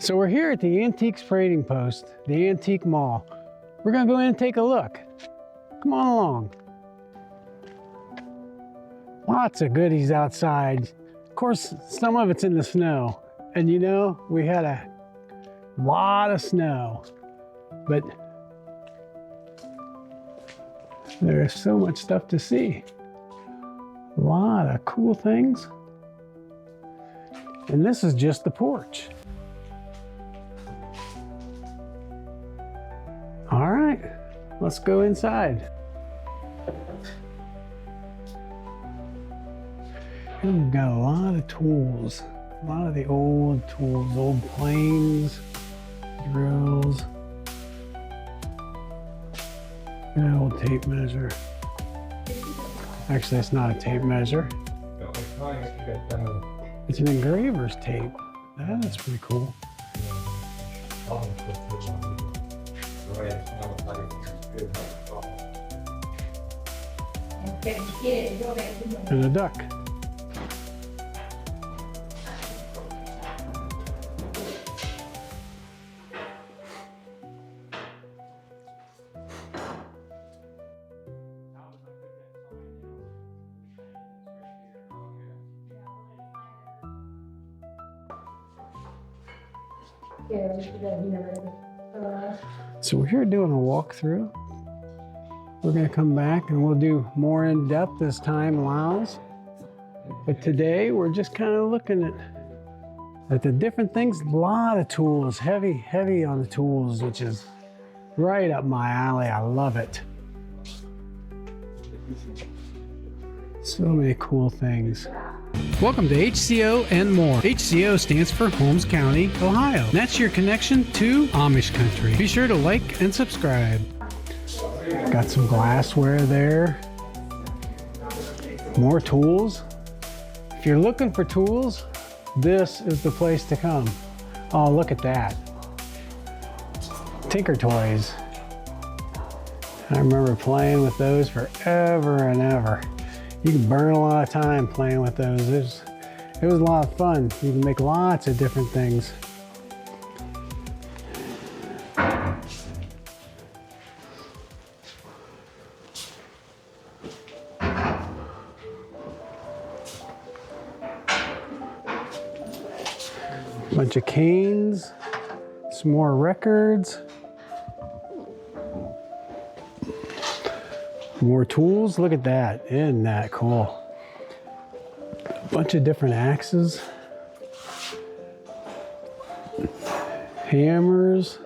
So we're here at the Antiques Trading Post, the Antique Mall. We're gonna go in and take a look. Come on along. Lots of goodies outside. Of course, some of it's in the snow. And you know, we had a lot of snow, but there's so much stuff to see. A lot of cool things. And this is just the porch. All right, let's go inside. And we've got a lot of tools, a lot of the old tools, old planes, drills. An old tape measure. Actually, it's not a tape measure. It's an engraver's tape. That's pretty cool. And a duck. So we're here doing a walkthrough. We're going to come back and we'll do more in depth as time allows. But today we're just kind of looking at the different things. A lot of tools, heavy on the tools, which is right up my alley. I love it. So many cool things. Welcome to HCOandMORE. HCO stands for Holmes County, Ohio. That's your connection to Amish Country. Be sure to like and subscribe. Got some glassware there. More tools. If you're looking for tools, this is the place to come. Oh, look at that. Tinker Toys. I remember playing with those forever and ever. You can burn a lot of time playing with those. It was a lot of fun. You can make lots of different things. Bunch of canes, some more records. More tools, look at that, isn't that cool? A bunch of different axes, hammers,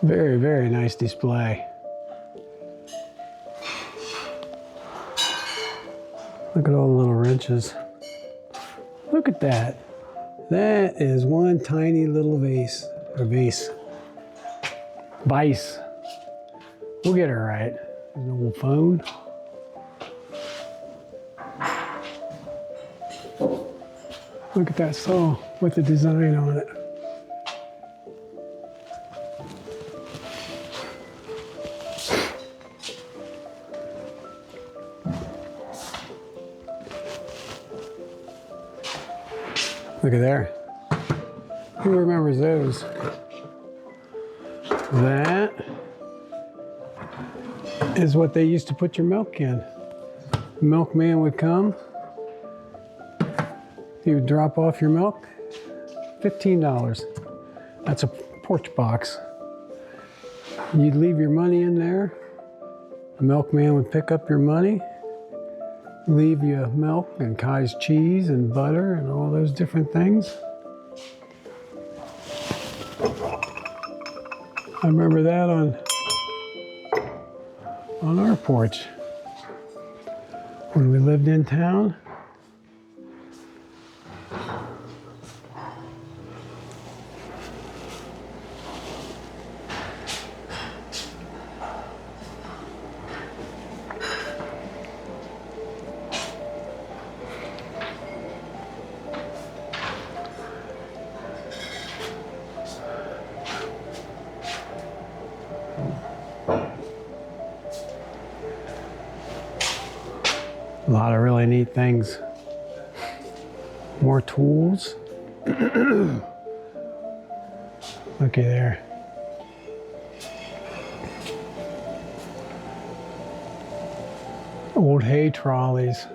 very nice display. Look at all the little wrenches. Look at that. That is one tiny little vase, or vase. Vice. We'll get her right. There's an old phone. Look at that saw with the design on it. Look at there. Who remembers those? That is what they used to put your milk in. The milkman would come. He would drop off your milk. $15. That's a porch box. You'd leave your money in there. The milkman would pick up your money, leave you milk and cottage cheese and butter and all those different things. I remember that on our porch when we lived in town. A lot of really neat things. More tools. Looky there. Old hay trolleys.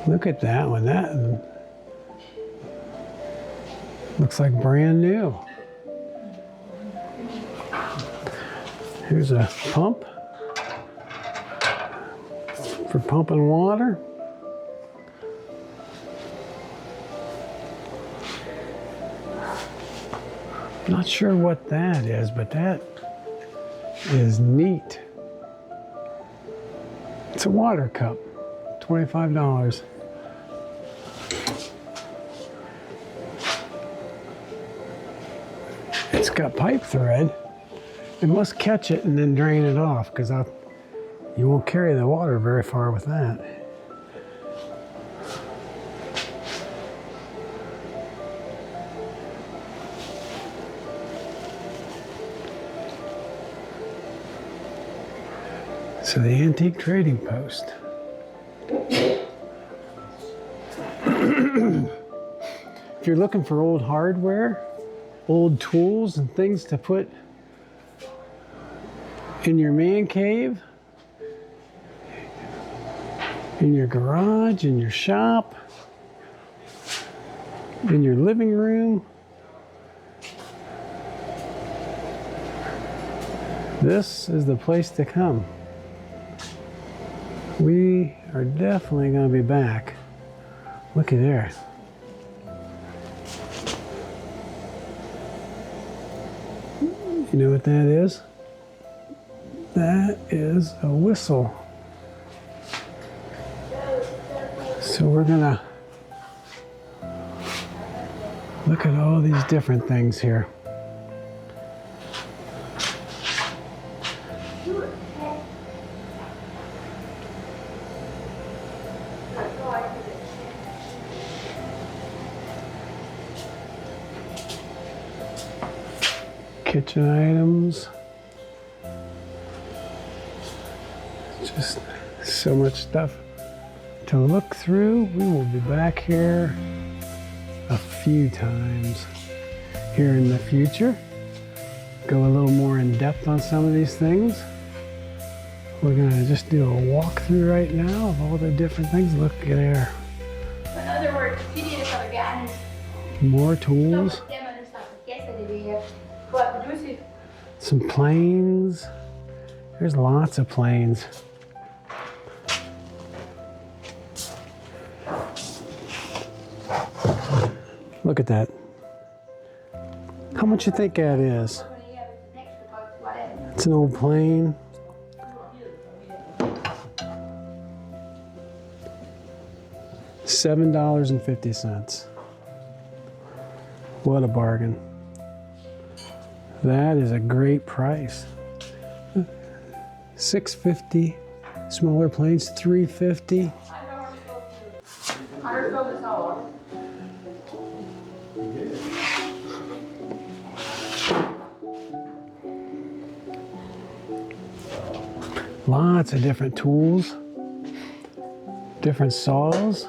Look at that one. That looks like brand new. Here's a pump for pumping water. Not sure what that is, but that is neat. It's a water cup, $25. It's got pipe thread. It must catch it and then drain it off, because you won't carry the water very far with that. So the antique trading post. If you're looking for old hardware, old tools and things to put in your man cave, in your garage, in your shop, in your living room, this is the place to come. We are definitely going to be back. Looky there. You know what that is? That is a whistle. So we're gonna look at all these different things here. Kitchen items. Just so much stuff to look through. We will be back here a few times here in the future. Go a little more in depth on some of these things. We're gonna just do a walkthrough right now of all the different things. Look there. In other words, More tools. Some planes. There's lots of planes. Look at that. How much you think that is? It's an old plane. $7.50. What a bargain. That is a great price. $6.50. Smaller planes, $3.50. Lots of different tools, different saws,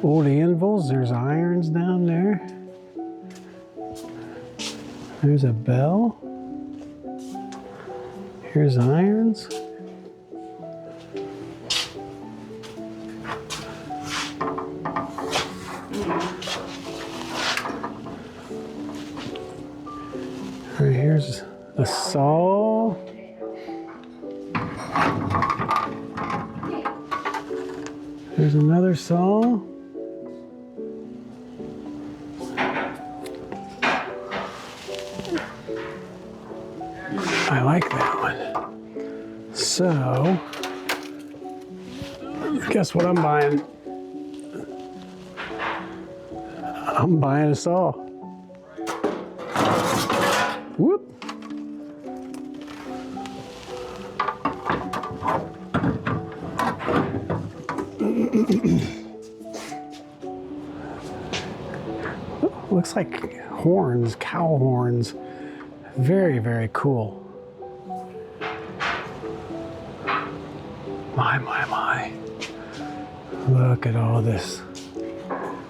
old anvils. There's irons down there. There's a bell. Here's irons. Right, here's a saw. There's another saw. I like that one. So, guess what I'm buying? I'm buying a saw. Whoop. Looks like horns, cow horns. Very, very cool. My. Look at all this.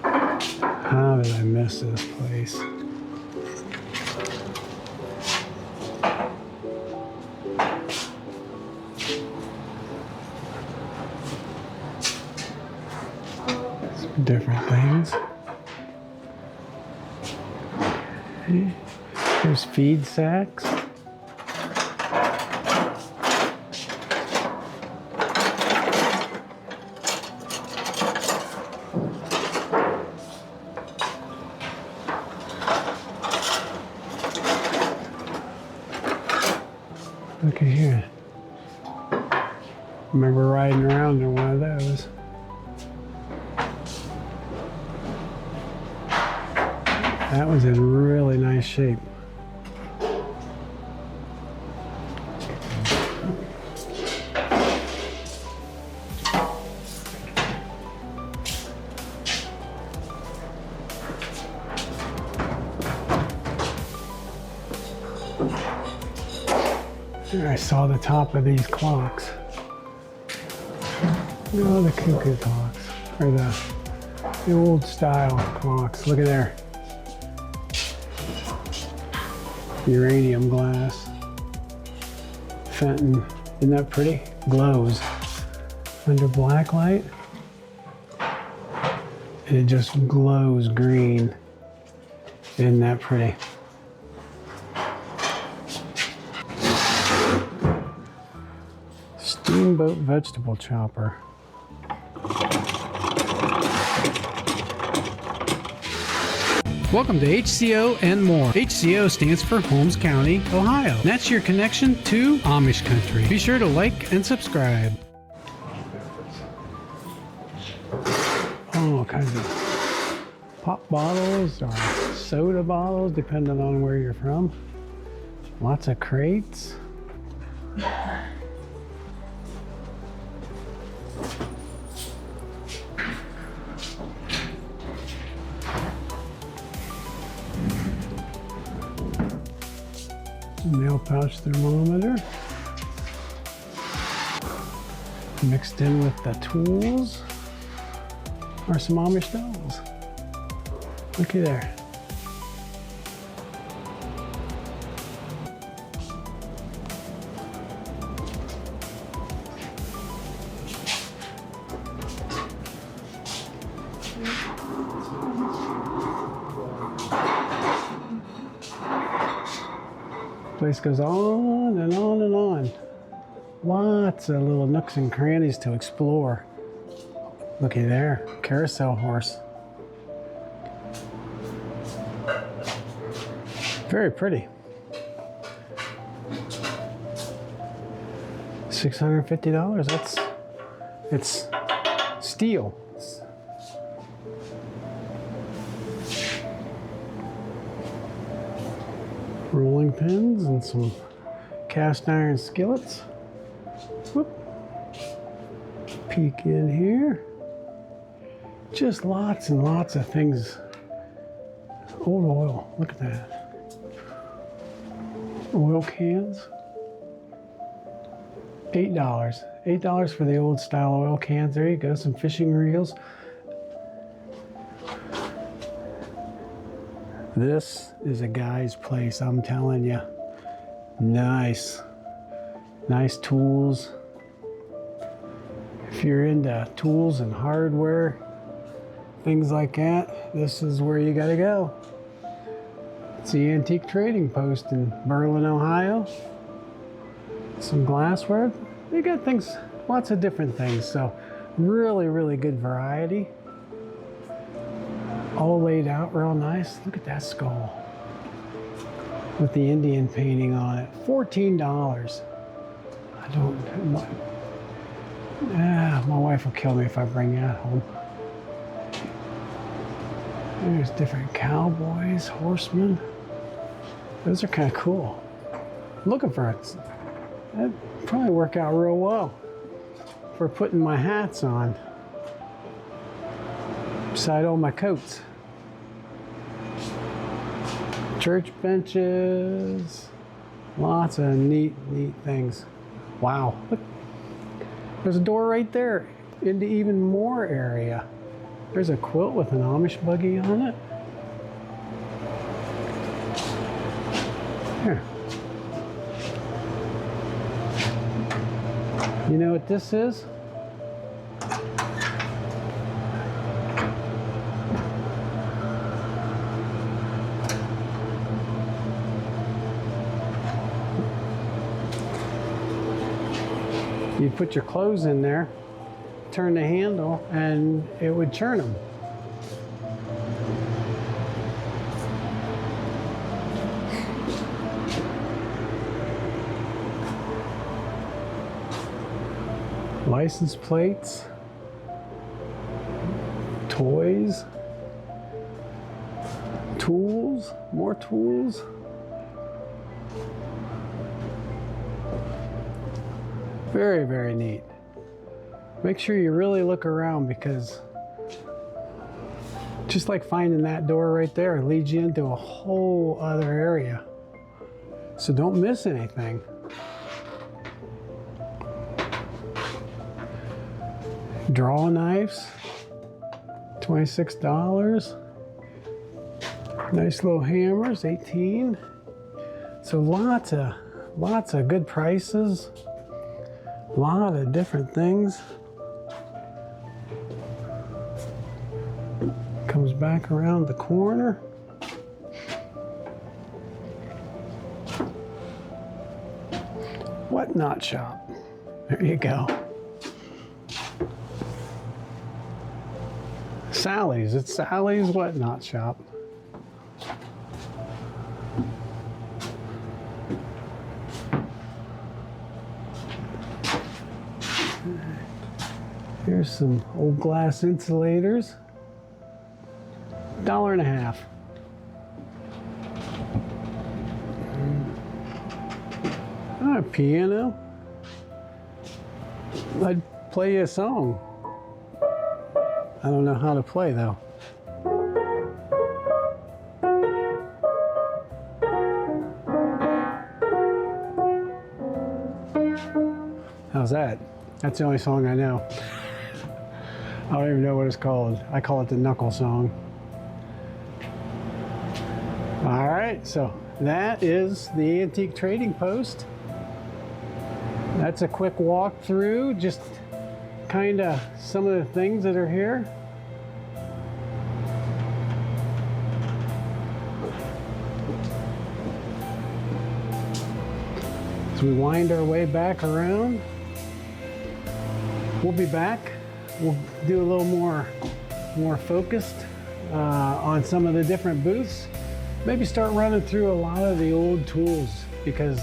How did I miss this place? Some different things. Okay. There's feed sacks. Look at here. Remember riding around in one of those. That was in really nice shape. I saw the top of these clocks. No, the cuckoo clocks, or the old style clocks. Look at there. Uranium glass. Fenton. Isn't that pretty? Glows under black light. And it just glows green. Isn't that pretty? Steamboat vegetable chopper. Welcome to HCOandMORE. HCO stands for Holmes County, Ohio. And that's your connection to Amish Country. Be sure to like and subscribe. All kinds of pop bottles or soda bottles, depending on where you're from. Lots of crates. Nail pouch thermometer mixed in with the tools are some Amish dolls. Looky there. Place goes on and on and on. Lots of little nooks and crannies to explore. Looky there, carousel horse. Very pretty. $650, it's steel. Rolling pins and some cast iron skillets. Whoop. Peek in here. Just lots and lots of things. Old oil, look at that. Oil cans. $8. $8 for the old style oil cans. There you go, some fishing reels. This is a guy's place, I'm telling you. Nice. Nice tools. If you're into tools and hardware, things like that, this is where you gotta go. It's the Antique Trading Post in Berlin, Ohio. Some glassware. They got things, lots of different things, so really, really good variety. All laid out real nice. Look at that skull with the Indian painting on it. $14. I don't, my wife will kill me if I bring that home. There's different cowboys, horsemen. Those are kind of cool. I'm looking for it. That'd probably work out real well for putting my hats on beside all my coats. Church benches. Lots of neat things. Wow, look. There's a door right there into even more area. There's a quilt with an Amish buggy on it. Here. You know what this is? You'd put your clothes in there, turn the handle, and it would churn them. License plates, toys, tools, more tools. Very neat. Make sure you really look around, because just like finding that door right there, it leads you into a whole other area. So don't miss anything. Draw knives, $26. Nice little hammers, $18. So lots of good prices. A lot of different things. Comes back around the corner. Whatnot shop. There you go. Sally's. It's Sally's Whatnot shop. Here's some old glass insulators. $1.50. A piano. I'd play you a song. I don't know how to play though. How's that? That's the only song I know. I don't even know what it's called. I call it the knuckle song. All right, so that is the antique trading post. That's a quick walk through, just kind of some of the things that are here. As we wind our way back around, we'll be back. We'll do a little more focused on some of the different booths. Maybe start running through a lot of the old tools, because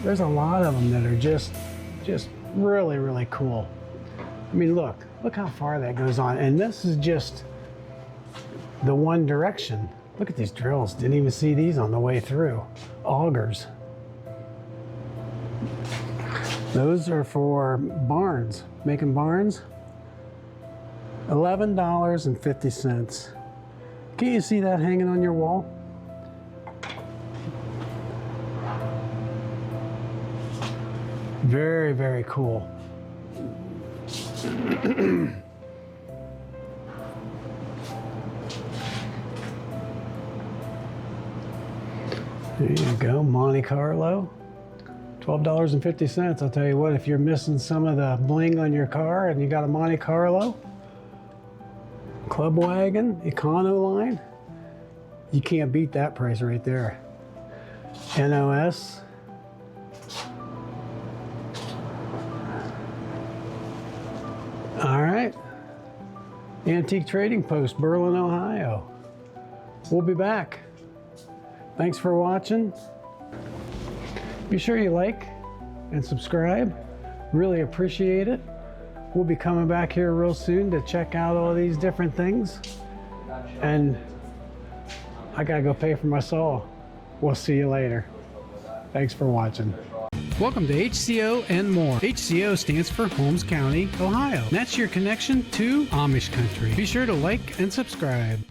there's a lot of them that are just really cool. I mean, look how far that goes on. And this is just the one direction. Look at these drills. Didn't even see these on the way through. Augers. Those are for barns, making barns. $11.50. Can't you see that hanging on your wall? Very cool. There you go, Monte Carlo. $12.50. I'll tell you what, if you're missing some of the bling on your car and you got a Monte Carlo, Club Wagon, Econo line, you can't beat that price right there. NOS. All right. Antique Trading Post, Berlin, Ohio. We'll be back. Thanks for watching. Be sure you like and subscribe. Really appreciate it. We'll be coming back here real soon to check out all these different things. And I gotta go pay for my saw. We'll see you later. Thanks for watching. Welcome to HCO and More. HCO stands for Holmes County, Ohio. That's your connection to Amish Country. Be sure to like and subscribe.